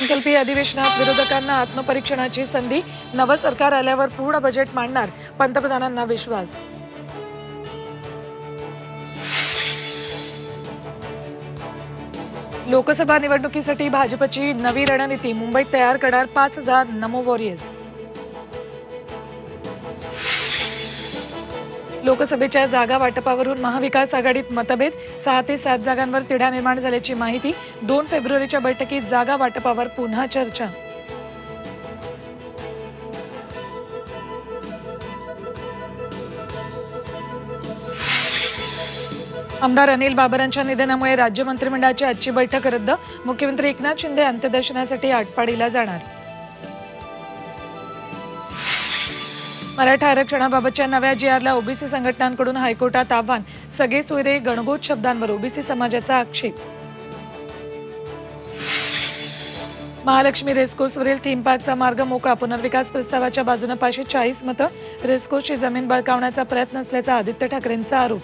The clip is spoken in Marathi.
अर्थसंकल्पीय अधिवेशनात विरोधकांना आत्मपरीक्षणाची संधी, नवं सरकार आल्यावर पूर्ण बजेट मांडणार, पंतप्रधानांना विश्वास. लोकसभा निवडणुकीसाठी भाजपची नवी रणनीती, मुंबईत तयार करणार 5,000 नमो वॉरियर्स. लोकसभेच्या जागा वाटपावरून महाविकास आघाडीत मतभेद, 6 ते 7 जागांवर तिढा निर्माण झाल्याची माहिती. 2 फेब्रुवारीच्या बैठकीत जागा वाटपावर पुन्हा चर्चा. आमदार अनिल बाबरांच्या निधनामुळे राज्य मंत्रिमंडळाची आजची बैठक रद्द. मुख्यमंत्री एकनाथ शिंदे अंत्यदर्शनासाठी आटपाडीला जाणार. मराठा आरक्षणाबाबतच्या नव्या जी.आरला ओबीसी संघटनांकडून हायकोर्टात आव्हान. सगळे सोयरे गणगोत शब्दांवर ओबीसी समाजाचा आक्षेप. महालक्ष्मी रेसकोर्सवरील थीम पार्कचा मार्ग मोकळा. पुनर्विकास प्रस्तावाच्या बाजूने 540 मतं. रेसकोर्सची जमीन बळकावण्याचा प्रयत्न असल्याचा आदित्य ठाकरेंचा आरोप.